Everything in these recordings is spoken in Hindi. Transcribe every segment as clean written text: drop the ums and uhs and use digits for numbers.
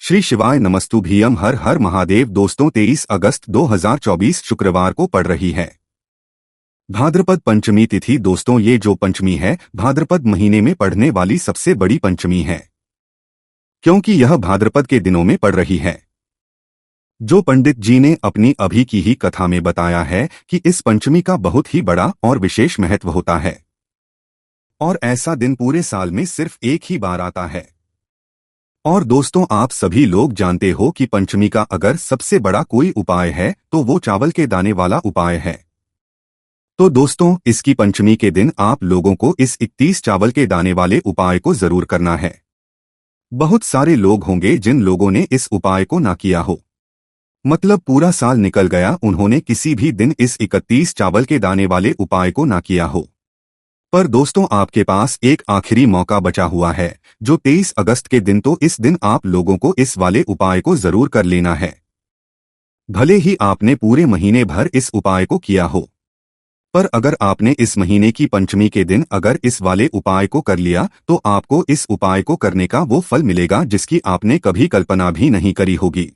श्री शिवाय नमस्तुभ्यम। हर हर महादेव। दोस्तों 23 अगस्त 2024 शुक्रवार को पड़ रही है भाद्रपद पंचमी तिथि। दोस्तों ये जो पंचमी है भाद्रपद महीने में पड़ने वाली सबसे बड़ी पंचमी है, क्योंकि यह भाद्रपद के दिनों में पड़ रही है। जो पंडित जी ने अपनी अभी की ही कथा में बताया है कि इस पंचमी का बहुत ही बड़ा और विशेष महत्व होता है, और ऐसा दिन पूरे साल में सिर्फ एक ही बार आता है। और दोस्तों आप सभी लोग जानते हो कि पंचमी का अगर सबसे बड़ा कोई उपाय है तो वो चावल के दाने वाला उपाय है। तो दोस्तों इसकी पंचमी के दिन आप लोगों को इस 31 चावल के दाने वाले उपाय को जरूर करना है। बहुत सारे लोग होंगे जिन लोगों ने इस उपाय को ना किया हो, मतलब पूरा साल निकल गया, उन्होंने किसी भी दिन इस 31 चावल के दाने वाले उपाय को ना किया हो। पर दोस्तों आपके पास एक आखिरी मौका बचा हुआ है, जो 23 अगस्त के दिन। तो इस दिन आप लोगों को इस वाले उपाय को जरूर कर लेना है, भले ही आपने पूरे महीने भर इस उपाय को किया हो। पर अगर आपने इस महीने की पंचमी के दिन अगर इस वाले उपाय को कर लिया तो आपको इस उपाय को करने का वो फल मिलेगा जिसकी आपने कभी कल्पना भी नहीं करी होगी।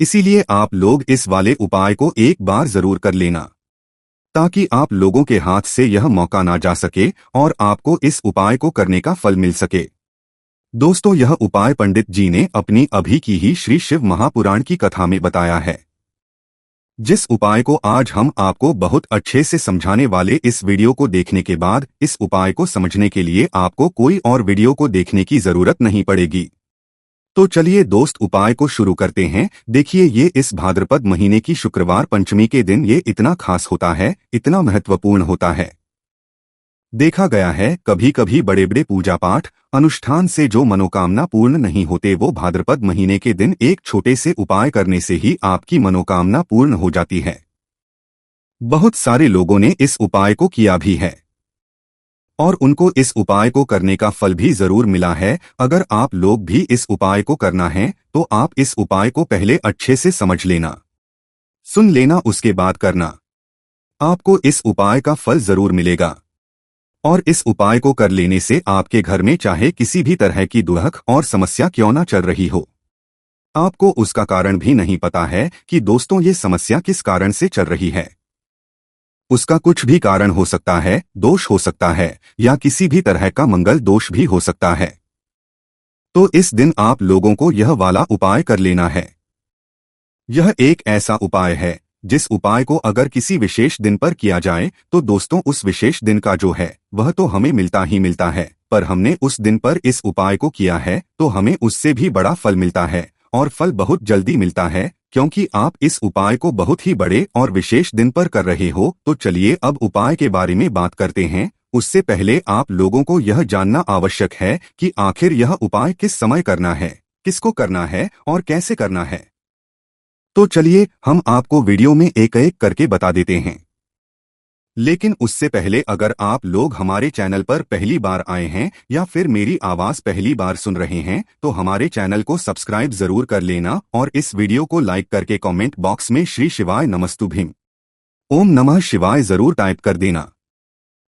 इसीलिए आप लोग इस वाले उपाय को एक बार जरूर कर लेना, ताकि आप लोगों के हाथ से यह मौका ना जा सके और आपको इस उपाय को करने का फल मिल सके। दोस्तों यह उपाय पंडित जी ने अपनी अभी की ही श्री शिव महापुराण की कथा में बताया है, जिस उपाय को आज हम आपको बहुत अच्छे से समझाने वाले। इस वीडियो को देखने के बाद इस उपाय को समझने के लिए आपको कोई और वीडियो को देखने की जरूरत नहीं पड़ेगी। तो चलिए दोस्त उपाय को शुरू करते हैं। देखिए ये इस भाद्रपद महीने की शुक्रवार पंचमी के दिन ये इतना खास होता है, इतना महत्वपूर्ण होता है। देखा गया है कभी कभी बड़े बड़े पूजा पाठ अनुष्ठान से जो मनोकामना पूर्ण नहीं होते, वो भाद्रपद महीने के दिन एक छोटे से उपाय करने से ही आपकी मनोकामना पूर्ण हो जाती है। बहुत सारे लोगों ने इस उपाय को किया भी है और उनको इस उपाय को करने का फल भी जरूर मिला है। अगर आप लोग भी इस उपाय को करना है तो आप इस उपाय को पहले अच्छे से समझ लेना, सुन लेना, उसके बाद करना। आपको इस उपाय का फल जरूर मिलेगा। और इस उपाय को कर लेने से आपके घर में चाहे किसी भी तरह की दुख और समस्या क्यों ना चल रही हो, आपको उसका कारण भी नहीं पता है कि दोस्तों ये समस्या किस कारण से चल रही है। उसका कुछ भी कारण हो सकता है, दोष हो सकता है, या किसी भी तरह का मंगल दोष भी हो सकता है। तो इस दिन आप लोगों को यह वाला उपाय कर लेना है। यह एक ऐसा उपाय है जिस उपाय को अगर किसी विशेष दिन पर किया जाए तो दोस्तों उस विशेष दिन का जो है वह तो हमें मिलता ही मिलता है, पर हमने उस दिन पर इस उपाय को किया है तो हमें उससे भी बड़ा फल मिलता है, और फल बहुत जल्दी मिलता है, क्योंकि आप इस उपाय को बहुत ही बड़े और विशेष दिन पर कर रहे हो। तो चलिए अब उपाय के बारे में बात करते हैं। उससे पहले आप लोगों को यह जानना आवश्यक है कि आखिर यह उपाय किस समय करना है, किसको करना है और कैसे करना है। तो चलिए हम आपको वीडियो में एक एक करके बता देते हैं। लेकिन उससे पहले अगर आप लोग हमारे चैनल पर पहली बार आए हैं या फिर मेरी आवाज पहली बार सुन रहे हैं तो हमारे चैनल को सब्सक्राइब जरूर कर लेना, और इस वीडियो को लाइक करके कमेंट बॉक्स में श्री शिवाय नमस्तुभ्यम ओम नमः शिवाय जरूर टाइप कर देना।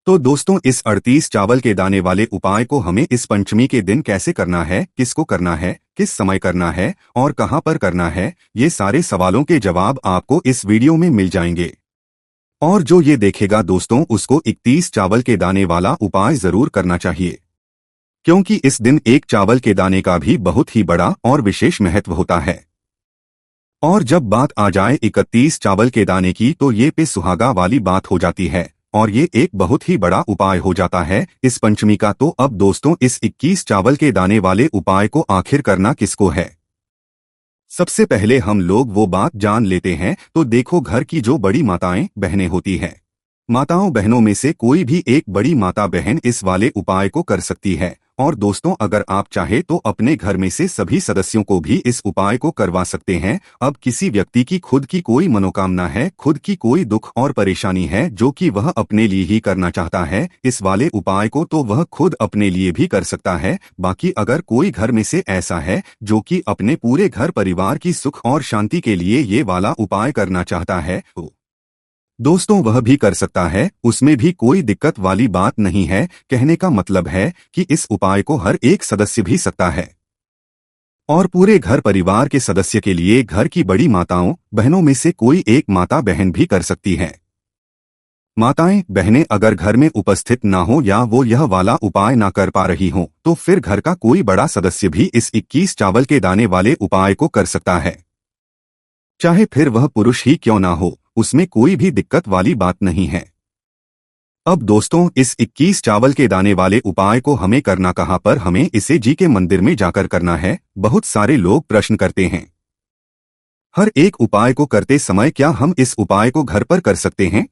तो दोस्तों इस 38 चावल के दाने वाले उपाय को हमें इस पंचमी के दिन कैसे करना है, किसको करना है, किस समय करना है और कहां पर करना है, ये सारे सवालों के जवाब आपको इस वीडियो में मिल जाएंगे। और जो ये देखेगा दोस्तों उसको 31 चावल के दाने वाला उपाय जरूर करना चाहिए, क्योंकि इस दिन एक चावल के दाने का भी बहुत ही बड़ा और विशेष महत्व होता है। और जब बात आ जाए 31 चावल के दाने की तो ये पे सुहागा वाली बात हो जाती है, और ये एक बहुत ही बड़ा उपाय हो जाता है इस पंचमी का। तो अब दोस्तों इस 21 चावल के दाने वाले उपाय को आखिर करना किसको है, सबसे पहले हम लोग वो बात जान लेते हैं। तो देखो घर की जो बड़ी माताएं बहनें होती हैं, माताओं बहनों में से कोई भी एक बड़ी माता बहन इस वाले उपाय को कर सकती है। और दोस्तों अगर आप चाहे तो अपने घर में से सभी सदस्यों को भी इस उपाय को करवा सकते हैं। अब किसी व्यक्ति की खुद की कोई मनोकामना है, खुद की कोई दुख और परेशानी है जो कि वह अपने लिए ही करना चाहता है इस वाले उपाय को, तो वह खुद अपने लिए भी कर सकता है। बाकी अगर कोई घर में से ऐसा है जो कि अपने पूरे घर परिवार की सुख और शांति के लिए ये वाला उपाय करना चाहता है तो दोस्तों वह भी कर सकता है, उसमें भी कोई दिक्कत वाली बात नहीं है। कहने का मतलब है कि इस उपाय को हर एक सदस्य भी सकता है। और पूरे घर परिवार के सदस्य के लिए घर की बड़ी माताओं बहनों में से कोई एक माता बहन भी कर सकती है। माताएं बहनें अगर घर में उपस्थित ना हो या वो यह वाला उपाय ना कर पा रही हों तो फिर घर का कोई बड़ा सदस्य भी इस 21 चावल के दाने वाले उपाय को कर सकता है। चाहे फिर वह पुरुष ही क्यों ना हो, उसमें कोई भी दिक्कत वाली बात नहीं है। अब दोस्तों, इस 21 चावल के दाने वाले उपाय को हमें करना कहाँ पर, हमें इसे जी के मंदिर में जाकर करना है। बहुत सारे लोग प्रश्न करते हैं, हर एक उपाय को करते समय क्या हम इस उपाय को घर पर कर सकते हैं?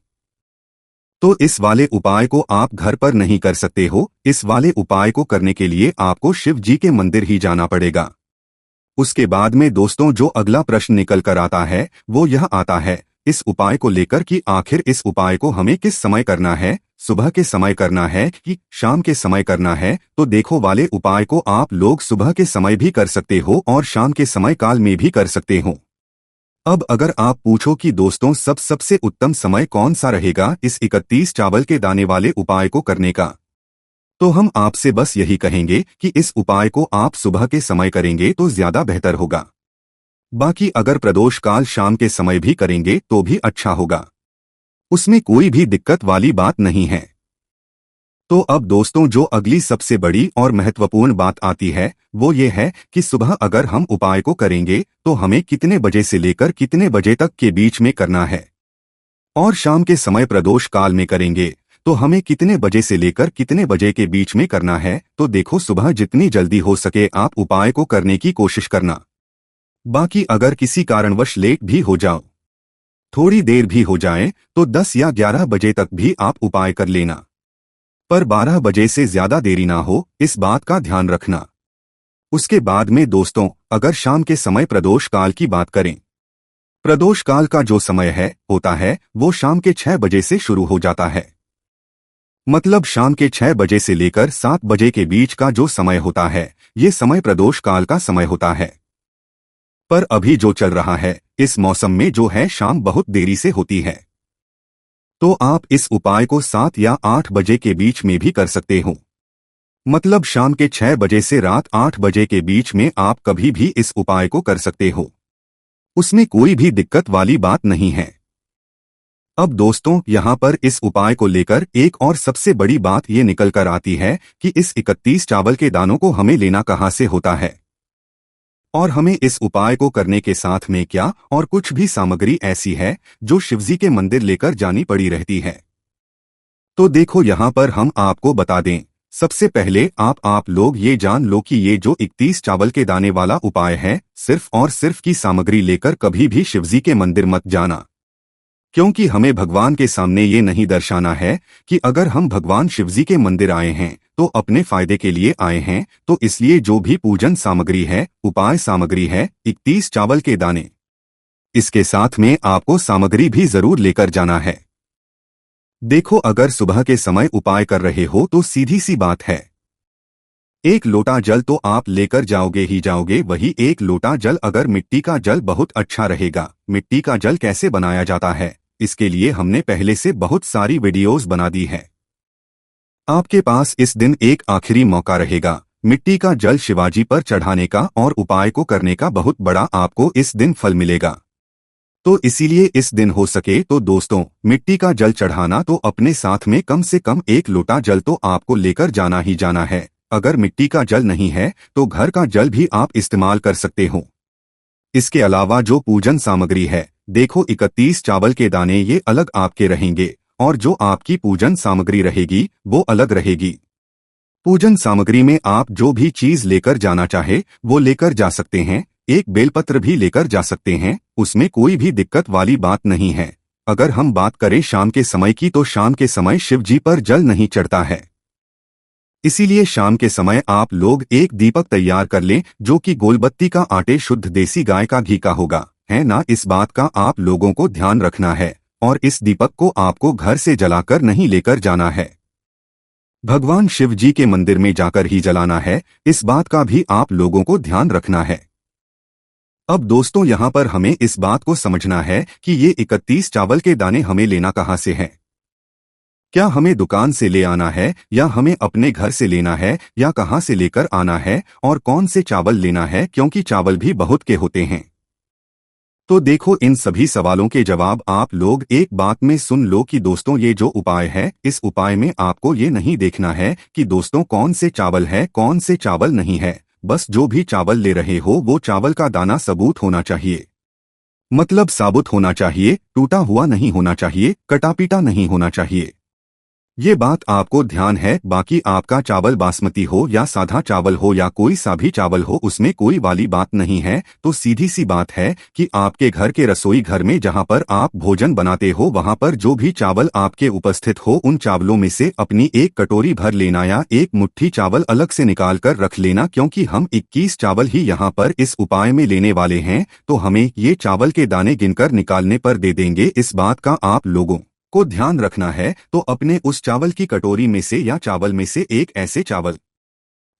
तो इस वाले उपाय को आप घर पर नहीं कर सकते हो। इस वाले उपाय को करने के लिए आपको शिव जी के मंदिर ही जाना पड़ेगा। उसके बाद में दोस्तों जो अगला प्रश्न निकल कर आता है वो यह आता है इस उपाय को लेकर कि आखिर इस उपाय को हमें किस समय करना है, सुबह के समय करना है कि शाम के समय करना है? तो देखो, वाले उपाय को आप लोग सुबह के समय भी कर सकते हो और शाम के समय काल में भी कर सकते हो। अब अगर आप पूछो कि दोस्तों सबसे उत्तम समय कौन सा रहेगा इस 31 चावल के दाने वाले उपाय को करने का, तो हम आपसे बस यही कहेंगे कि इस उपाय को आप सुबह के समय करेंगे तो ज्यादा बेहतर होगा। बाकी अगर प्रदोष काल शाम के समय भी करेंगे तो भी अच्छा होगा, उसमें कोई भी दिक्कत वाली बात नहीं है। तो अब दोस्तों जो अगली सबसे बड़ी और महत्वपूर्ण बात आती है वो ये है कि सुबह अगर हम उपाय को करेंगे तो हमें कितने बजे से लेकर कितने बजे तक के बीच में करना है, और शाम के समय प्रदोष काल में करेंगे तो हमें कितने बजे से लेकर कितने बजे के बीच में करना है। तो देखो, सुबह जितनी जल्दी हो सके आप उपाय को करने की कोशिश करना। बाकी अगर किसी कारणवश लेट भी हो जाओ, थोड़ी देर भी हो जाए, तो 10 या 11 बजे तक भी आप उपाय कर लेना, पर 12 बजे से ज्यादा देरी ना हो, इस बात का ध्यान रखना। उसके बाद में दोस्तों अगर शाम के समय प्रदोष काल की बात करें, प्रदोष काल का जो समय होता है वो शाम के 6 बजे से शुरू हो जाता है। मतलब शाम के 6 बजे से लेकर 7 बजे के बीच का जो समय होता है ये समय प्रदोष काल का समय होता है। पर अभी जो चल रहा है इस मौसम में जो है शाम बहुत देरी से होती है, तो आप इस उपाय को 7 या 8 बजे के बीच में भी कर सकते हो। मतलब शाम के 6 बजे से रात 8 बजे के बीच में आप कभी भी इस उपाय को कर सकते हो, उसमें कोई भी दिक्कत वाली बात नहीं है। अब दोस्तों यहाँ पर इस उपाय को लेकर एक और सबसे बड़ी बात ये निकल कर आती है कि इस 31 चावल के दानों को हमें लेना कहाँ से होता है, और हमें इस उपाय को करने के साथ में क्या और कुछ भी सामग्री ऐसी है जो शिवजी के मंदिर लेकर जानी पड़ी रहती है। तो देखो यहाँ पर हम आपको बता दें, सबसे पहले आप लोग ये जान लो कि ये जो 31 चावल के दाने वाला उपाय है सिर्फ और सिर्फ की सामग्री लेकर कभी भी शिवजी के मंदिर मत जाना, क्योंकि हमें भगवान के सामने ये नहीं दर्शाना है कि अगर हम भगवान शिवजी के मंदिर आए हैं तो अपने फायदे के लिए आए हैं। तो इसलिए जो भी पूजन सामग्री है, उपाय सामग्री है 31 चावल के दाने, इसके साथ में आपको सामग्री भी जरूर लेकर जाना है। देखो, अगर सुबह के समय उपाय कर रहे हो तो सीधी सी बात है, 1 लोटा जल तो आप लेकर जाओगे ही जाओगे। वही 1 लोटा जल अगर मिट्टी का जल बहुत अच्छा रहेगा। मिट्टी का जल कैसे बनाया जाता है इसके लिए हमने पहले से बहुत सारी वीडियोस बना दी है। आपके पास इस दिन एक आखिरी मौका रहेगा मिट्टी का जल शिवाजी पर चढ़ाने का, और उपाय को करने का बहुत बड़ा आपको इस दिन फल मिलेगा। तो इसीलिए इस दिन हो सके तो दोस्तों मिट्टी का जल चढ़ाना तो अपने साथ में कम से कम 1 लोटा जल तो आपको लेकर जाना ही जाना है। अगर मिट्टी का जल नहीं है तो घर का जल भी आप इस्तेमाल कर सकते हो। इसके अलावा जो पूजन सामग्री है, देखो 31 चावल के दाने ये अलग आपके रहेंगे और जो आपकी पूजन सामग्री रहेगी वो अलग रहेगी। पूजन सामग्री में आप जो भी चीज लेकर जाना चाहे वो लेकर जा सकते हैं। एक बेलपत्र भी लेकर जा सकते हैं, उसमें कोई भी दिक्कत वाली बात नहीं है। अगर हम बात करें शाम के समय की तो शाम के समय शिव जी पर जल नहीं चढ़ता है, इसीलिए शाम के समय आप लोग एक दीपक तैयार कर लें जो कि गोलबत्ती का आटे शुद्ध देसी गाय का घी का होगा, है ना। इस बात का आप लोगों को ध्यान रखना है, और इस दीपक को आपको घर से जलाकर नहीं लेकर जाना है, भगवान शिव जी के मंदिर में जाकर ही जलाना है। इस बात का भी आप लोगों को ध्यान रखना है। अब दोस्तों यहाँ पर हमें इस बात को समझना है कि ये 31 चावल के दाने हमें लेना कहाँ से है। क्या हमें दुकान से ले आना है या हमें अपने घर से लेना है या कहाँ से लेकर आना है और कौन से चावल लेना है, क्योंकि चावल भी बहुत के होते हैं। तो देखो, इन सभी सवालों के जवाब आप लोग एक बात में सुन लो कि दोस्तों ये जो उपाय है, इस उपाय में आपको ये नहीं देखना है कि दोस्तों कौन से चावल है कौन से चावल नहीं है। बस जो भी चावल ले रहे हो वो चावल का दाना सबूत होना चाहिए, मतलब साबुत होना चाहिए, टूटा हुआ नहीं होना चाहिए, कटा पीटा नहीं होना चाहिए। ये बात आपको ध्यान है। बाकी आपका चावल बासमती हो या साधा चावल हो या कोई सा भी चावल हो, उसमें कोई वाली बात नहीं है। तो सीधी सी बात है कि आपके घर के रसोई घर में जहां पर आप भोजन बनाते हो, वहां पर जो भी चावल आपके उपस्थित हो, उन चावलों में से अपनी एक कटोरी भर लेना या एक मुट्ठी चावल अलग से निकाल कर रख लेना, क्योंकि हम 21 चावल ही यहाँ पर इस उपाय में लेने वाले हैं। तो हमें ये चावल के दाने गिनकर निकालने पर दे देंगे। इस बात का आप लोगों को ध्यान रखना है। तो अपने उस चावल की कटोरी में से या चावल में से एक ऐसे चावल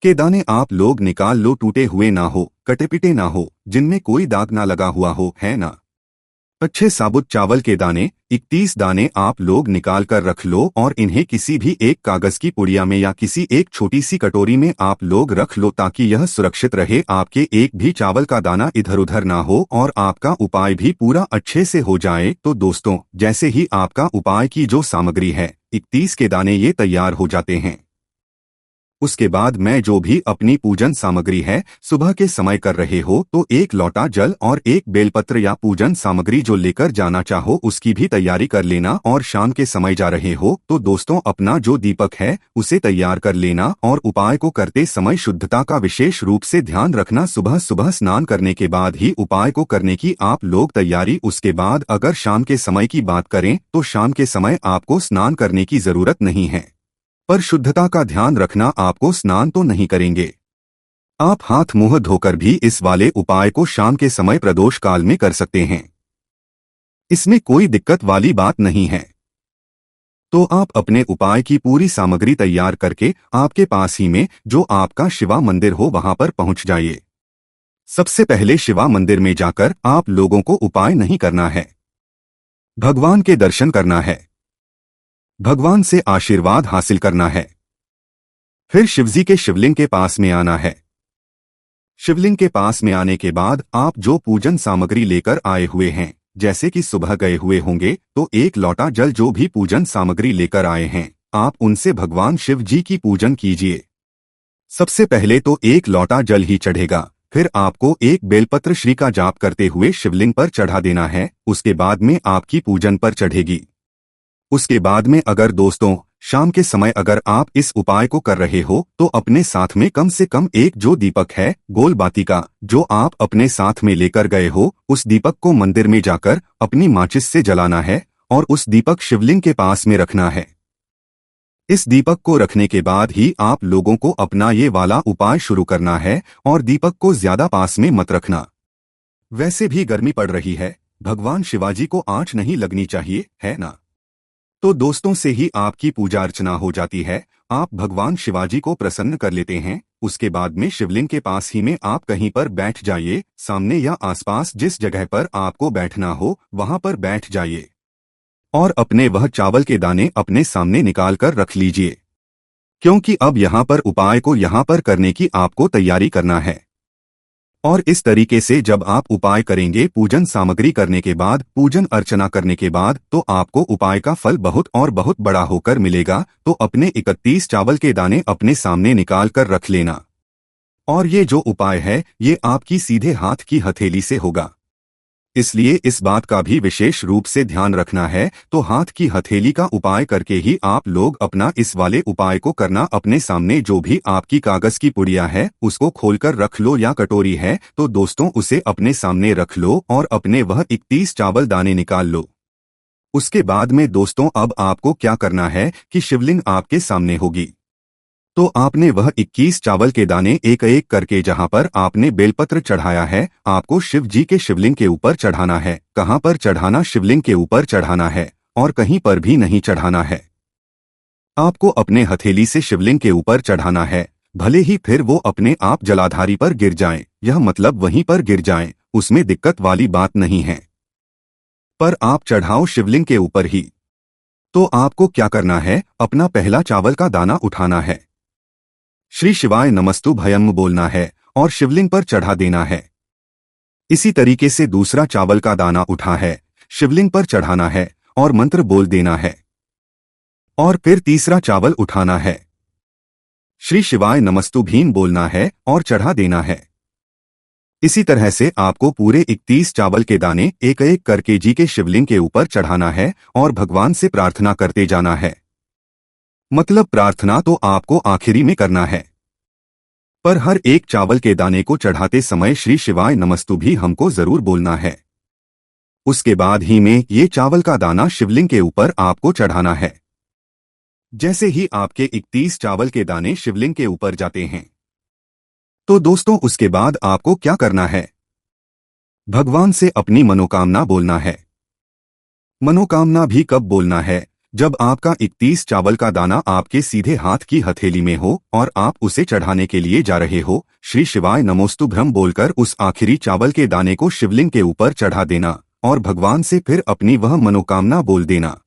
के दाने आप लोग निकाल लो, टूटे हुए ना हो, कटे पिटे ना हो, जिनमें कोई दाग ना लगा हुआ हो, है ना। अच्छे साबुत चावल के दाने 31 दाने आप लोग निकाल कर रख लो और इन्हें किसी भी एक कागज की पुड़िया में या किसी एक छोटी सी कटोरी में आप लोग रख लो, ताकि यह सुरक्षित रहे, आपके एक भी चावल का दाना इधर उधर ना हो और आपका उपाय भी पूरा अच्छे से हो जाए। तो दोस्तों, जैसे ही आपका उपाय की जो सामग्री है 31 के दाने ये तैयार हो जाते हैं, उसके बाद मैं जो भी अपनी पूजन सामग्री है सुबह के समय कर रहे हो, तो एक लोटा जल और एक बेलपत्र या पूजन सामग्री जो लेकर जाना चाहो उसकी भी तैयारी कर लेना। और शाम के समय जा रहे हो तो दोस्तों अपना जो दीपक है उसे तैयार कर लेना और उपाय को करते समय शुद्धता का विशेष रूप से ध्यान रखना। सुबह सुबह स्नान करने के बाद ही उपाय को करने की आप लोग तैयारी। उसके बाद अगर शाम के समय की बात करें तो शाम के समय आपको स्नान करने की जरूरत नहीं है, पर शुद्धता का ध्यान रखना, आपको स्नान तो नहीं करेंगे। आप हाथ मुंह धोकर भी इस वाले उपाय को शाम के समय प्रदोष काल में कर सकते हैं, इसमें कोई दिक्कत वाली बात नहीं है। तो आप अपने उपाय की पूरी सामग्री तैयार करके आपके पास ही में जो आपका शिवा मंदिर हो वहां पर पहुंच जाइए। सबसे पहले शिवा मंदिर में जाकर आप लोगों को उपाय नहीं करना है, भगवान के दर्शन करना है, भगवान से आशीर्वाद हासिल करना है। फिर शिवजी के शिवलिंग के पास में आना है। शिवलिंग के पास में आने के बाद आप जो पूजन सामग्री लेकर आए हुए हैं, जैसे कि सुबह गए हुए होंगे, तो एक लोटा जल जो भी पूजन सामग्री लेकर आए हैं, आप उनसे भगवान शिव जी की पूजन कीजिए। सबसे पहले तो एक लोटा जल ही चढ़ेगा, फिर आपको एक बेलपत्र श्री का जाप करते हुए शिवलिंग पर चढ़ा देना है। उसके बाद में आपकी पूजन पर चढ़ेगी। उसके बाद में अगर दोस्तों शाम के समय अगर आप इस उपाय को कर रहे हो तो अपने साथ में कम से कम एक जो दीपक है गोल बाती का, जो आप अपने साथ में लेकर गए हो, उस दीपक को मंदिर में जाकर अपनी माचिस से जलाना है और उस दीपक शिवलिंग के पास में रखना है। इस दीपक को रखने के बाद ही आप लोगों को अपना ये वाला उपाय शुरू करना है और दीपक को ज्यादा पास में मत रखना। वैसे भी गर्मी पड़ रही है, भगवान शिवाजी को आंच नहीं लगनी चाहिए, है ना। तो दोस्तों से ही आपकी पूजा अर्चना हो जाती है, आप भगवान शिवाजी को प्रसन्न कर लेते हैं। उसके बाद में शिवलिंग के पास ही में आप कहीं पर बैठ जाइए, सामने या आसपास जिस जगह पर आपको बैठना हो वहां पर बैठ जाइए और अपने वह चावल के दाने अपने सामने निकाल कर रख लीजिए, क्योंकि अब यहाँ पर उपाय को यहाँ पर करने की आपको तैयारी करना है। और इस तरीके से जब आप उपाय करेंगे, पूजन सामग्री करने के बाद, पूजन अर्चना करने के बाद, तो आपको उपाय का फल बहुत और बहुत बड़ा होकर मिलेगा। तो अपने 31 चावल के दाने अपने सामने निकाल कर रख लेना। और ये जो उपाय है ये आपकी सीधे हाथ की हथेली से होगा, इसलिए इस बात का भी विशेष रूप से ध्यान रखना है। तो हाथ की हथेली का उपाय करके ही आप लोग अपना इस वाले उपाय को करना। अपने सामने जो भी आपकी कागज की पुड़िया है उसको खोलकर रख लो, या कटोरी है तो दोस्तों उसे अपने सामने रख लो और अपने वह 31 चावल दाने निकाल लो। उसके बाद में दोस्तों अब आपको क्या करना है कि शिवलिंग आपके सामने होगी, तो आपने वह 21 चावल के दाने एक एक करके जहां पर आपने बेलपत्र चढ़ाया है, आपको शिव जी के शिवलिंग के ऊपर चढ़ाना है। कहां पर चढ़ाना? शिवलिंग के ऊपर चढ़ाना है और कहीं पर भी नहीं चढ़ाना है। आपको अपने हथेली से शिवलिंग के ऊपर चढ़ाना है, भले ही फिर वो अपने आप जलाधारी पर गिर जाएं, यह मतलब वहीं पर गिर जाएं, उसमें दिक्कत वाली बात नहीं है, पर आप चढ़ाओ शिवलिंग के ऊपर ही। तो आपको क्या करना है, अपना पहला चावल का दाना उठाना है, श्री शिवाय नमस्तुभ्यम बोलना है और शिवलिंग पर चढ़ा देना है। इसी तरीके से दूसरा चावल का दाना उठा है, शिवलिंग पर चढ़ाना है और मंत्र बोल देना है। और फिर तीसरा चावल उठाना है, श्री शिवाय नमस्तुभ्यम बोलना है और चढ़ा देना है। इसी तरह से आपको पूरे 31 चावल के दाने एक एक करके जी के शिवलिंग के ऊपर चढ़ाना है और भगवान से प्रार्थना करते जाना है। मतलब प्रार्थना तो आपको आखिरी में करना है, पर हर एक चावल के दाने को चढ़ाते समय श्री शिवाय नमस्तुभ्यम हमको जरूर बोलना है। उसके बाद ही में ये चावल का दाना शिवलिंग के ऊपर आपको चढ़ाना है। जैसे ही आपके 31 चावल के दाने शिवलिंग के ऊपर जाते हैं, तो दोस्तों उसके बाद आपको क्या करना है, भगवान से अपनी मनोकामना बोलना है। मनोकामना भी कब बोलना है, जब आपका 31 चावल का दाना आपके सीधे हाथ की हथेली में हो और आप उसे चढ़ाने के लिए जा रहे हो। श्री शिवाय नमोस्तुभ्यम बोलकर उस आखिरी चावल के दाने को शिवलिंग के ऊपर चढ़ा देना और भगवान से फिर अपनी वह मनोकामना बोल देना,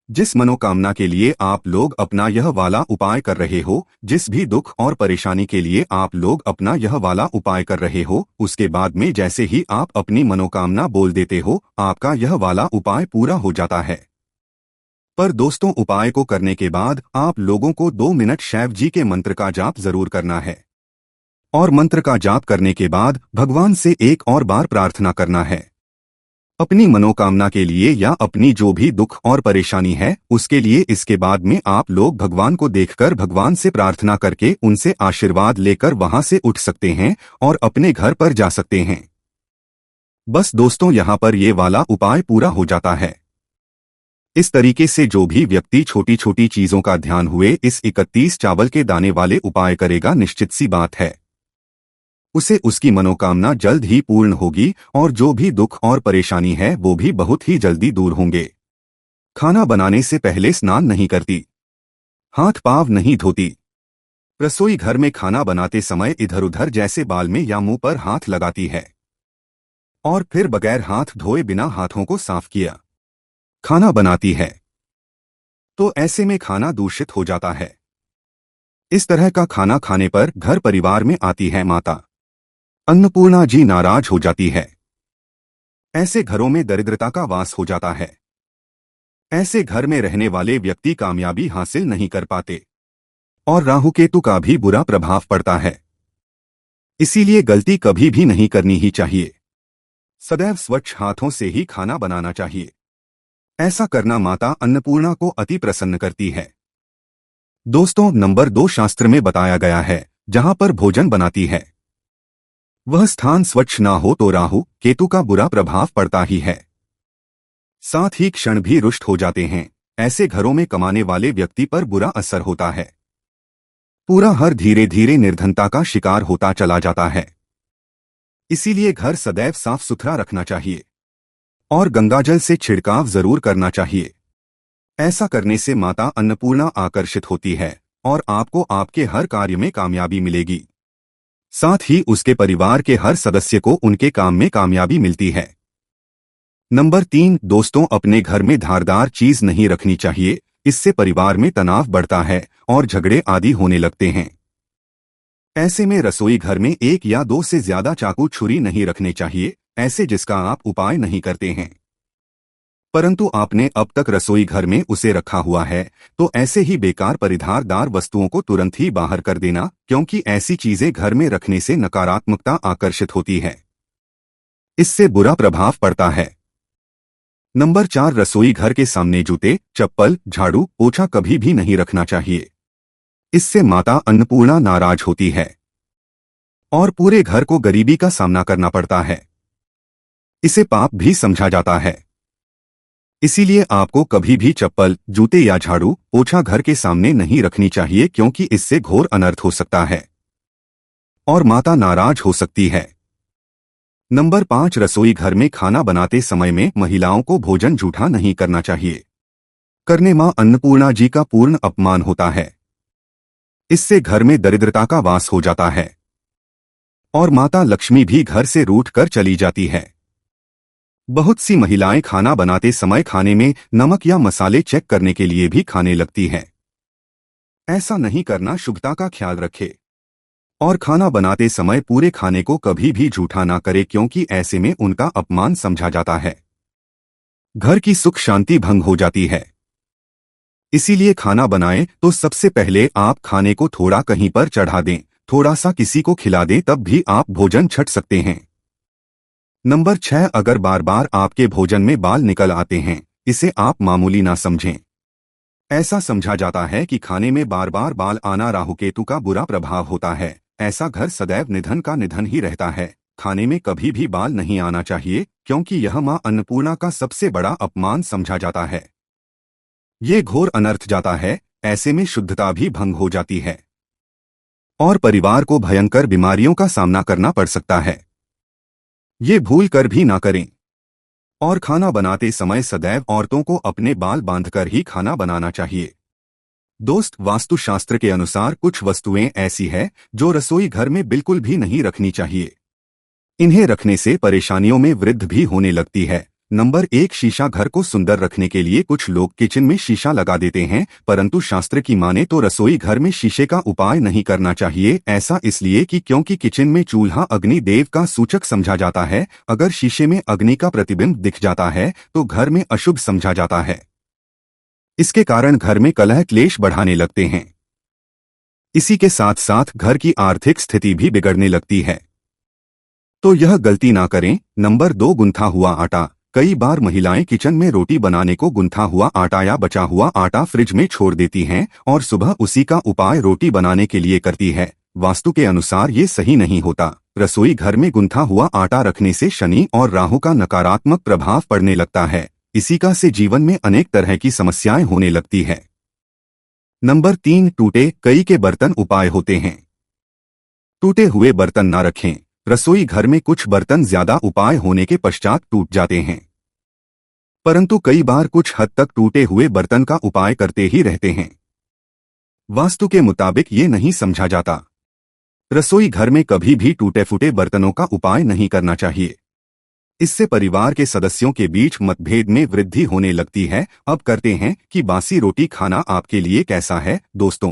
जिस मनोकामना के लिए आप लोग अपना यह वाला उपाय कर रहे हो, जिस भी दुख और परेशानी के लिए आप लोग अपना यह वाला उपाय कर रहे हो। उसके बाद में जैसे ही आप अपनी मनोकामना बोल देते हो, आपका यह वाला उपाय पूरा हो जाता है। पर दोस्तों उपाय को करने के बाद आप लोगों को 2 मिनट शिव जी के मंत्र का जाप जरूर करना है और मंत्र का जाप करने के बाद भगवान से एक और बार प्रार्थना करना है अपनी मनोकामना के लिए या अपनी जो भी दुख और परेशानी है उसके लिए। इसके बाद में आप लोग भगवान को देखकर भगवान से प्रार्थना करके उनसे आशीर्वाद लेकर वहां से उठ सकते हैं और अपने घर पर जा सकते हैं। बस दोस्तों यहाँ पर ये वाला उपाय पूरा हो जाता है। इस तरीके से जो भी व्यक्ति छोटी छोटी चीजों का ध्यान हुए इस 31 चावल के दाने वाले उपाय करेगा, निश्चित सी बात है उसे उसकी मनोकामना जल्द ही पूर्ण होगी और जो भी दुख और परेशानी है वो भी बहुत ही जल्दी दूर होंगे। खाना बनाने से पहले स्नान नहीं करती, हाथ पाँव नहीं धोती, रसोई घर में खाना बनाते समय इधर उधर जैसे बाल में या मुंह पर हाथ लगाती है और फिर बगैर हाथ धोए बिना हाथों को साफ किया खाना बनाती है, तो ऐसे में खाना दूषित हो जाता है। इस तरह का खाना खाने पर घर परिवार में आती है माता अन्नपूर्णा जी नाराज हो जाती है। ऐसे घरों में दरिद्रता का वास हो जाता है। ऐसे घर में रहने वाले व्यक्ति कामयाबी हासिल नहीं कर पाते और राहु केतु का भी बुरा प्रभाव पड़ता है। इसीलिए गलती कभी भी नहीं करनी ही चाहिए। सदैव स्वच्छ हाथों से ही खाना बनाना चाहिए। ऐसा करना माता अन्नपूर्णा को अति प्रसन्न करती है। दोस्तों नंबर 2 शास्त्र में बताया गया है, जहां पर भोजन बनाती है वह स्थान स्वच्छ ना हो तो राहु केतु का बुरा प्रभाव पड़ता ही है, साथ ही क्षण भी रुष्ट हो जाते हैं। ऐसे घरों में कमाने वाले व्यक्ति पर बुरा असर होता है। पूरा हर धीरे धीरे निर्धनता का शिकार होता चला जाता है। इसीलिए घर सदैव साफ सुथरा रखना चाहिए और गंगाजल से छिड़काव जरूर करना चाहिए। ऐसा करने से माता अन्नपूर्णा आकर्षित होती है और आपको आपके हर कार्य में कामयाबी मिलेगी। साथ ही उसके परिवार के हर सदस्य को उनके काम में कामयाबी मिलती है। नंबर 3 दोस्तों अपने घर में धारदार चीज नहीं रखनी चाहिए। इससे परिवार में तनाव बढ़ता है और झगड़े आदि होने लगते हैं। ऐसे में रसोई घर में 1 या 2 से ज्यादा चाकू छुरी नहीं रखने चाहिए, ऐसे जिसका आप उपाय नहीं करते हैं, परंतु आपने अब तक रसोई घर में उसे रखा हुआ है, तो ऐसे ही बेकार परिधारदार वस्तुओं को तुरंत ही बाहर कर देना, क्योंकि ऐसी चीजें घर में रखने से नकारात्मकता आकर्षित होती है। इससे बुरा प्रभाव पड़ता है। नंबर 4 रसोई घर के सामने जूते, चप्पल, झाड़ू, पोछा कभी भी नहीं रखना चाहिए। इससे माता अन्नपूर्णा नाराज होती है और पूरे घर को गरीबी का सामना करना पड़ता है। इसे पाप भी समझा जाता है। इसीलिए आपको कभी भी चप्पल, जूते या झाड़ू, पोछा घर के सामने नहीं रखनी चाहिए, क्योंकि इससे घोर अनर्थ हो सकता है और माता नाराज हो सकती है। नंबर 5 रसोई घर में खाना बनाते समय में महिलाओं को भोजन जूठा नहीं करना चाहिए। करने मां अन्नपूर्णा जी का पूर्ण अपमान होता है। इससे घर में दरिद्रता का वास हो जाता है और माता लक्ष्मी भी घर से रूठ कर चली जाती है। बहुत सी महिलाएं खाना बनाते समय खाने में नमक या मसाले चेक करने के लिए भी खाने लगती हैं। ऐसा नहीं करना, शुभता का ख्याल रखें। और खाना बनाते समय पूरे खाने को कभी भी झूठा ना करे, क्योंकि ऐसे में उनका अपमान समझा जाता है। घर की सुख शांति भंग हो जाती है। इसीलिए खाना बनाएं तो सबसे पहले आप खाने को थोड़ा कहीं पर चढ़ा दें, थोड़ा सा किसी को खिला दें, तब भी आप भोजन छंट सकते हैं। नंबर 6, अगर बार बार आपके भोजन में बाल निकल आते हैं, इसे आप मामूली ना समझें। ऐसा समझा जाता है कि खाने में बार बार बाल आना राहु केतु का बुरा प्रभाव होता है। ऐसा घर सदैव निधन का निधन ही रहता है। खाने में कभी भी बाल नहीं आना चाहिए, क्योंकि यह मां अन्नपूर्णा का सबसे बड़ा अपमान समझा जाता है। ये घोर अनर्थ जाता है। ऐसे में शुद्धता भी भंग हो जाती है और परिवार को भयंकर बीमारियों का सामना करना पड़ सकता है। ये भूल कर भी ना करें। और खाना बनाते समय सदैव औरतों को अपने बाल बांधकर ही खाना बनाना चाहिए। दोस्त, वास्तुशास्त्र के अनुसार कुछ वस्तुएं ऐसी है जो रसोई घर में बिल्कुल भी नहीं रखनी चाहिए। इन्हें रखने से परेशानियों में वृद्धि भी होने लगती है। नंबर 1, शीशा। घर को सुंदर रखने के लिए कुछ लोग किचन में शीशा लगा देते हैं, परंतु शास्त्र की माने तो रसोई घर में शीशे का उपाय नहीं करना चाहिए। ऐसा इसलिए कि क्योंकि किचन में चूल्हा अग्नि देव का सूचक समझा जाता है। अगर शीशे में अग्नि का प्रतिबिंब दिख जाता है तो घर में अशुभ समझा जाता है। इसके कारण घर में कलह क्लेश बढ़ाने लगते हैं। इसी के साथ साथ घर की आर्थिक स्थिति भी बिगड़ने लगती है। तो यह गलती ना करें। नंबर 2, गुंथा हुआ आटा। कई बार महिलाएं किचन में रोटी बनाने को गुंथा हुआ आटा या बचा हुआ आटा फ्रिज में छोड़ देती हैं और सुबह उसी का उपाय रोटी बनाने के लिए करती है। वास्तु के अनुसार ये सही नहीं होता। रसोई घर में गुंथा हुआ आटा रखने से शनि और राहु का नकारात्मक प्रभाव पड़ने लगता है। इसी का से जीवन में अनेक तरह की समस्याएं होने लगती है। नंबर 3, टूटे कई के बर्तन उपाय होते हैं। टूटे हुए बर्तन ना रखें। रसोई घर में कुछ बर्तन ज्यादा उपाय होने के पश्चात टूट जाते हैं, परंतु कई बार कुछ हद तक टूटे हुए बर्तन का उपाय करते ही रहते हैं। वास्तु के मुताबिक ये नहीं समझा जाता। रसोई घर में कभी भी टूटे फूटे बर्तनों का उपाय नहीं करना चाहिए। इससे परिवार के सदस्यों के बीच मतभेद में वृद्धि होने लगती है। अब करते हैं कि बासी रोटी खाना आपके लिए कैसा है। दोस्तों,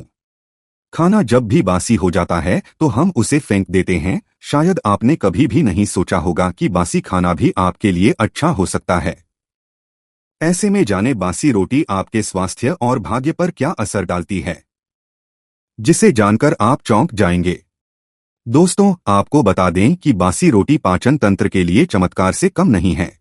खाना जब भी बासी हो जाता है तो हम उसे फेंक देते हैं। शायद आपने कभी भी नहीं सोचा होगा कि बासी खाना भी आपके लिए अच्छा हो सकता है। ऐसे में जाने बासी रोटी आपके स्वास्थ्य और भाग्य पर क्या असर डालती है, जिसे जानकर आप चौंक जाएंगे। दोस्तों, आपको बता दें कि बासी रोटी पाचन तंत्र के लिए चमत्कार से कम नहीं है।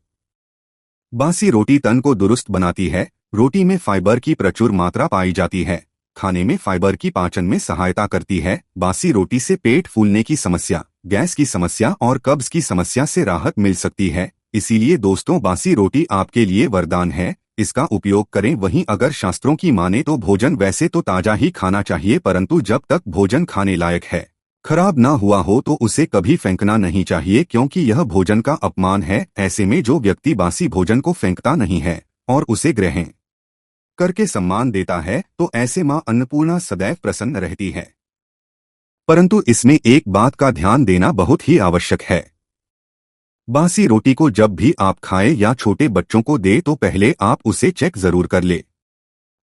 बासी रोटी तन को दुरुस्त बनाती है। रोटी में फाइबर की प्रचुर मात्रा पाई जाती है। खाने में फाइबर की पाचन में सहायता करती है। बासी रोटी से पेट फूलने की समस्या, गैस की समस्या और कब्ज की समस्या से राहत मिल सकती है। इसीलिए दोस्तों, बासी रोटी आपके लिए वरदान है। इसका उपयोग करें। वहीं अगर शास्त्रों की माने तो भोजन वैसे तो ताजा ही खाना चाहिए, परंतु जब तक भोजन खाने लायक है, खराब ना हुआ हो तो उसे कभी फेंकना नहीं चाहिए, क्योंकि यह भोजन का अपमान है। ऐसे में जो व्यक्ति बासी भोजन को फेंकता नहीं है और उसे ग्रहण करके सम्मान देता है, तो ऐसे मां अन्नपूर्णा सदैव प्रसन्न रहती है। परंतु इसमें एक बात का ध्यान देना बहुत ही आवश्यक है। बासी रोटी को जब भी आप खाएं या छोटे बच्चों को दे तो पहले आप उसे चेक जरूर कर ले।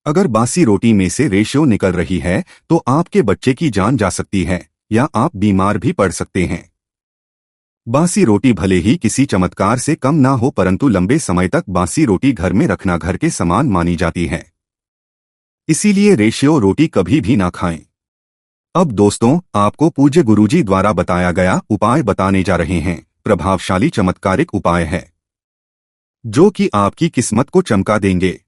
अगर बासी रोटी में से रेशो निकल रही है तो आपके बच्चे की जान जा सकती है या आप बीमार भी पड़ सकते हैं। बासी रोटी भले ही किसी चमत्कार से कम ना हो, परंतु लंबे समय तक बासी रोटी घर में रखना घर के समान मानी जाती है। इसीलिए रेशियो रोटी कभी भी ना खाएं। अब दोस्तों, आपको पूज्य गुरुजी द्वारा बताया गया उपाय बताने जा रहे हैं। प्रभावशाली चमत्कारिक उपाय है जो कि आपकी किस्मत को चमका देंगे।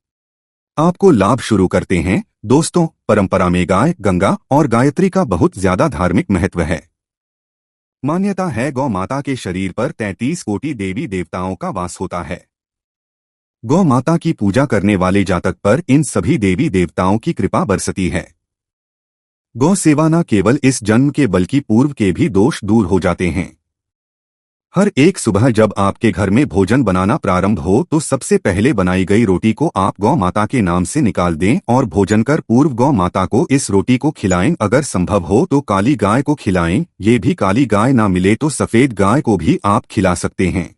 आपको लाभ शुरू करते हैं। दोस्तों, परंपरा में गाय, गंगा और गायत्री का बहुत ज्यादा धार्मिक महत्व है। मान्यता है गौ माता के शरीर पर 33 कोटि देवी देवताओं का वास होता है। गौ माता की पूजा करने वाले जातक पर इन सभी देवी देवताओं की कृपा बरसती है। गौ सेवा न केवल इस जन्म के बल्कि पूर्व के भी दोष दूर हो जाते हैं। हर एक सुबह जब आपके घर में भोजन बनाना प्रारंभ हो तो सबसे पहले बनाई गई रोटी को आप गौ माता के नाम से निकाल दें और भोजन कर पूर्व गौ माता को इस रोटी को खिलाएं। अगर संभव हो तो काली गाय को खिलाएं। ये भी काली गाय ना मिले तो सफेद गाय को भी आप खिला सकते हैं।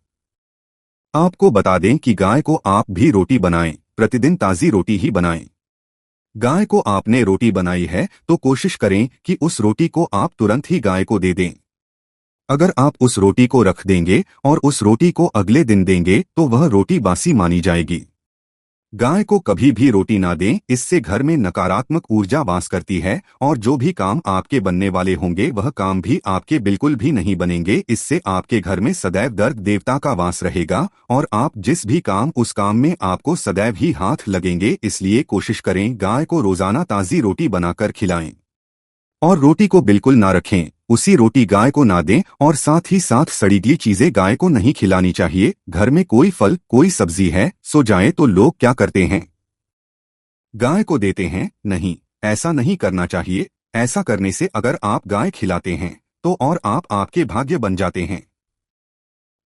आपको बता दें कि गाय को आप भी रोटी बनाएं, प्रतिदिन ताज़ी रोटी ही बनाएं। गाय को आपने रोटी बनाई है तो कोशिश करें कि उस रोटी को आप तुरंत ही गाय को दे दें। अगर आप उस रोटी को रख देंगे और उस रोटी को अगले दिन देंगे तो वह रोटी बासी मानी जाएगी। गाय को कभी भी रोटी ना दें, इससे घर में नकारात्मक ऊर्जा वास करती है और जो भी काम आपके बनने वाले होंगे वह काम भी आपके बिल्कुल भी नहीं बनेंगे। इससे आपके घर में सदैव दर्द देवता का वास रहेगा और आप जिस भी काम उस काम में आपको सदैव ही हाथ लगेंगे। इसलिए कोशिश करें गाय को रोजाना ताज़ी रोटी बनाकर खिलाएं और रोटी को बिल्कुल ना रखें, उसी रोटी गाय को ना दें और साथ ही साथ सड़ी गली चीजें गाय को नहीं खिलानी चाहिए। घर में कोई फल कोई सब्जी है सो जाए तो लोग क्या करते हैं, गाय को देते हैं। नहीं, ऐसा नहीं करना चाहिए। ऐसा करने से अगर आप गाय खिलाते हैं तो और आप आपके भाग्य बन जाते हैं।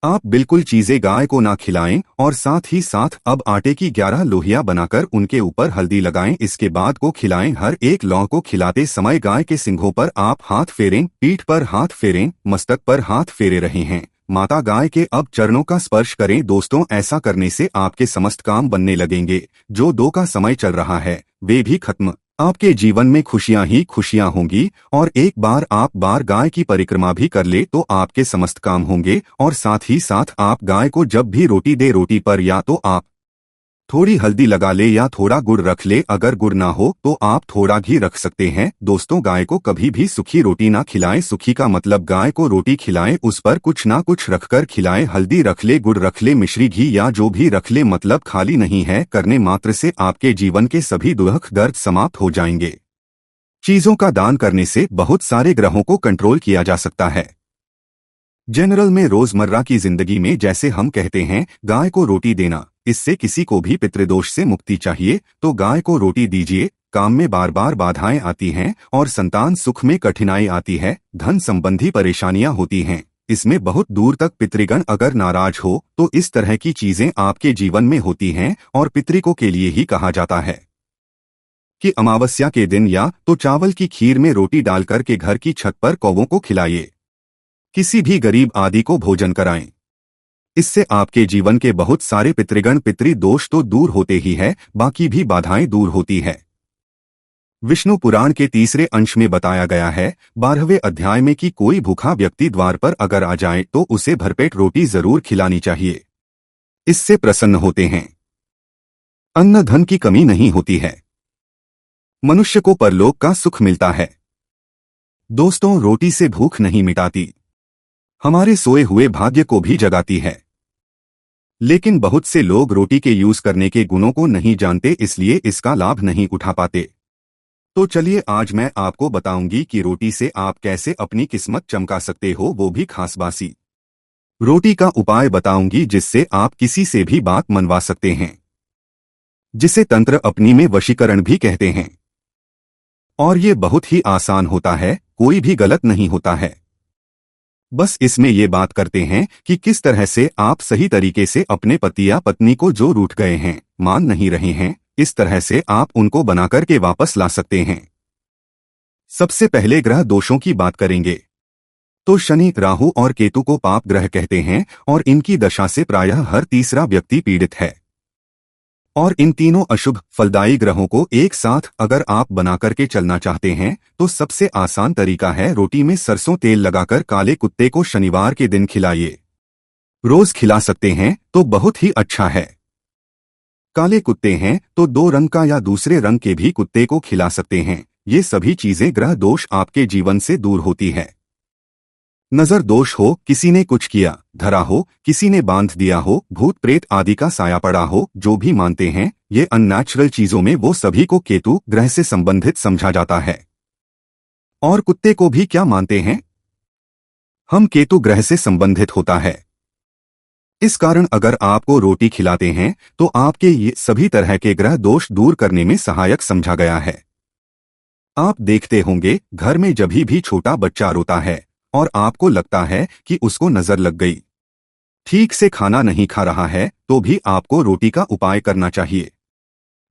आप बिल्कुल चीजें गाय को ना खिलाएं और साथ ही साथ अब आटे की 11 लोहिया बनाकर उनके ऊपर हल्दी लगाएं, इसके बाद को खिलाएं। हर एक लौ को खिलाते समय गाय के सिंघों पर आप हाथ फेरें, पीठ पर हाथ फेरें, मस्तक पर हाथ फेरे रहे हैं। माता गाय के अब चरणों का स्पर्श करें। दोस्तों, ऐसा करने से आपके समस्त काम बनने लगेंगे। जो दो का समय चल रहा है वे भी खत्म। आपके जीवन में खुशियां ही खुशियां होंगी और एक बार आप बार गाय की परिक्रमा भी कर ले तो आपके समस्त काम होंगे। और साथ ही साथ आप गाय को जब भी रोटी दे, रोटी पर या तो आप थोड़ी हल्दी लगा ले या थोड़ा गुड़ रख ले। अगर गुड़ ना हो तो आप थोड़ा घी रख सकते हैं। दोस्तों, गाय को कभी भी सूखी रोटी ना खिलाएं। सूखी का मतलब गाय को रोटी खिलाएं, उस पर कुछ ना कुछ रखकर खिलाएं। हल्दी रख ले, गुड़ रख ले, मिश्री घी या जो भी रख ले, मतलब खाली नहीं है। करने मात्र से आपके जीवन के सभी दुख दर्द समाप्त हो जाएंगे। चीजों का दान करने से बहुत सारे ग्रहों को कंट्रोल किया जा सकता है। जनरल में रोजमर्रा की जिंदगी में जैसे हम कहते हैं गाय को रोटी देना, इससे किसी को भी पितृदोष से मुक्ति चाहिए तो गाय को रोटी दीजिए। काम में बार बार बाधाएं आती हैं और संतान सुख में कठिनाई आती है, धन संबंधी परेशानियां होती हैं, इसमें बहुत दूर तक पितृगण अगर नाराज हो तो इस तरह की चीजें आपके जीवन में होती हैं। और पितृकों के लिए ही कहा जाता है कि अमावस्या के दिन या तो चावल की खीर में रोटी डालकर के घर की छत पर कौवों को खिलाइए, किसी भी गरीब आदि को भोजन कराएं। इससे आपके जीवन के बहुत सारे पितृगण पितृ दोष तो दूर होते ही है, बाकी भी बाधाएं दूर होती है। विष्णु पुराण के तीसरे अंश में बताया गया है 12वें अध्याय में कि कोई भूखा व्यक्ति द्वार पर अगर आ जाए तो उसे भरपेट रोटी जरूर खिलानी चाहिए, इससे प्रसन्न होते हैं। अन्न धन की कमी नहीं होती है, मनुष्य को परलोक का सुख मिलता है। दोस्तों, रोटी से भूख नहीं मिटाती, हमारे सोए हुए भाग्य को भी जगाती है। लेकिन बहुत से लोग रोटी के यूज करने के गुणों को नहीं जानते, इसलिए इसका लाभ नहीं उठा पाते। तो चलिए आज मैं आपको बताऊंगी कि रोटी से आप कैसे अपनी किस्मत चमका सकते हो, वो भी खास बासी रोटी का उपाय बताऊंगी जिससे आप किसी से भी बात मनवा सकते हैं, जिसे तंत्र अपनी में वशीकरण भी कहते हैं। और ये बहुत ही आसान होता है, कोई भी गलत नहीं होता है। बस इसमें ये बात करते हैं कि किस तरह से आप सही तरीके से अपने पति या पत्नी को जो रूठ गए हैं, मान नहीं रहे हैं, इस तरह से आप उनको बनाकर के वापस ला सकते हैं। सबसे पहले ग्रह दोषों की बात करेंगे तो शनि, राहु और केतु को पाप ग्रह कहते हैं और इनकी दशा से प्रायः हर तीसरा व्यक्ति पीड़ित है। और इन तीनों अशुभ फलदायी ग्रहों को एक साथ अगर आप बना करके चलना चाहते हैं तो सबसे आसान तरीका है रोटी में सरसों तेल लगाकर काले कुत्ते को शनिवार के दिन खिलाइए। रोज खिला सकते हैं तो बहुत ही अच्छा है। काले कुत्ते हैं तो 2 रंग का या दूसरे रंग के भी कुत्ते को खिला सकते हैं। ये सभी चीजें ग्रह दोष आपके जीवन से दूर होती है। नजर दोष हो, किसी ने कुछ किया धरा हो, किसी ने बांध दिया हो, भूत प्रेत आदि का साया पड़ा हो, जो भी मानते हैं ये अननेचुरल चीजों में वो सभी को केतु ग्रह से संबंधित समझा जाता है। और कुत्ते को भी क्या मानते हैं हम, केतु ग्रह से संबंधित होता है। इस कारण अगर आपको रोटी खिलाते हैं तो आपके ये सभी तरह के ग्रह दोष दूर करने में सहायक समझा गया है। आप देखते होंगे घर में जब भी छोटा बच्चा रोता है और आपको लगता है कि उसको नजर लग गई, ठीक से खाना नहीं खा रहा है, तो भी आपको रोटी का उपाय करना चाहिए।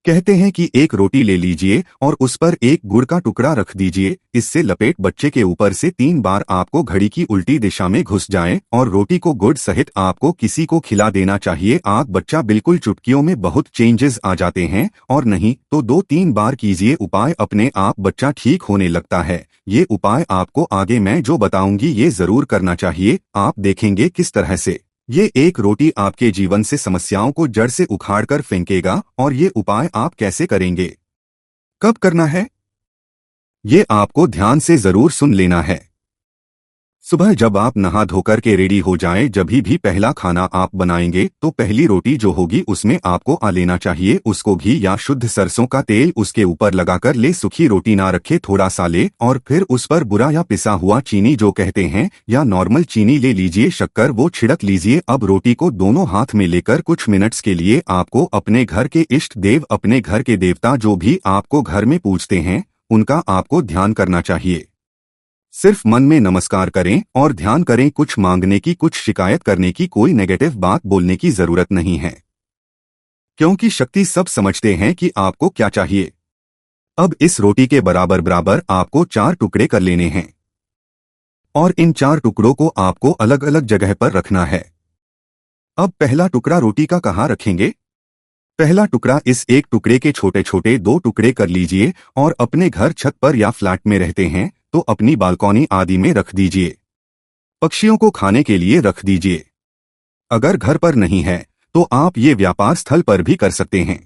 कहते हैं कि एक रोटी ले लीजिए और उस पर एक गुड़ का टुकड़ा रख दीजिए, इससे लपेट बच्चे के ऊपर से 3 बार आपको घड़ी की उल्टी दिशा में घुस जाए और रोटी को गुड़ सहित आपको किसी को खिला देना चाहिए। आग बच्चा बिल्कुल चुटकियों में बहुत चेंजेस आ जाते हैं, और नहीं तो 2-3 बार कीजिए उपाय, अपने आप बच्चा ठीक होने लगता है। ये उपाय आपको आगे मैं जो बताऊंगी ये जरूर करना चाहिए, आप देखेंगे किस तरह से ये एक रोटी आपके जीवन से समस्याओं को जड़ से उखाड़कर फेंकेगा। और ये उपाय आप कैसे करेंगे, कब करना है, ये आपको ध्यान से जरूर सुन लेना है। सुबह जब आप नहा धोकर के रेडी हो जाएं, जभी भी पहला खाना आप बनाएंगे तो पहली रोटी जो होगी उसमें आपको आ लेना चाहिए उसको घी या शुद्ध सरसों का तेल उसके ऊपर लगाकर ले। सूखी रोटी ना रखे, थोड़ा सा ले और फिर उस पर बुरा या पिसा हुआ चीनी जो कहते हैं या नॉर्मल चीनी ले लीजिए, शक्कर वो छिड़क लीजिए। अब रोटी को दोनों हाथ में लेकर कुछ मिनट्स के लिए आपको अपने घर के इष्ट देव, अपने घर के देवता जो भी आपको घर में पूजते हैं उनका आपको ध्यान करना चाहिए। सिर्फ मन में नमस्कार करें और ध्यान करें, कुछ मांगने की, कुछ शिकायत करने की, कोई नेगेटिव बात बोलने की जरूरत नहीं है, क्योंकि शक्ति सब समझते हैं कि आपको क्या चाहिए। अब इस रोटी के बराबर बराबर आपको 4 टुकड़े कर लेने हैं और इन 4 टुकड़ों को आपको अलग अलग जगह पर रखना है। अब पहला टुकड़ा रोटी का कहाँ रखेंगे? पहला टुकड़ा इस एक टुकड़े के छोटे छोटे 2 टुकड़े कर लीजिए और अपने घर छत पर या फ्लैट में रहते हैं तो अपनी बालकनी आदि में रख दीजिए, पक्षियों को खाने के लिए रख दीजिए। अगर घर पर नहीं है तो आप ये व्यापार स्थल पर भी कर सकते हैं।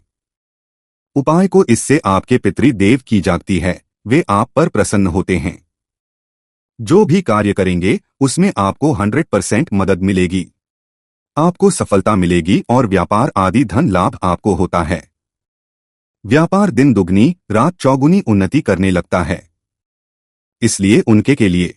उपाय को इससे आपके पितृदेव की जागती है, वे आप पर प्रसन्न होते हैं। जो भी कार्य करेंगे उसमें आपको 100% मदद मिलेगी, आपको सफलता मिलेगी और व्यापार आदि धन लाभ आपको होता है। व्यापार दिन दुगनी रात चौगुनी उन्नति करने लगता है। इसलिए उनके के लिए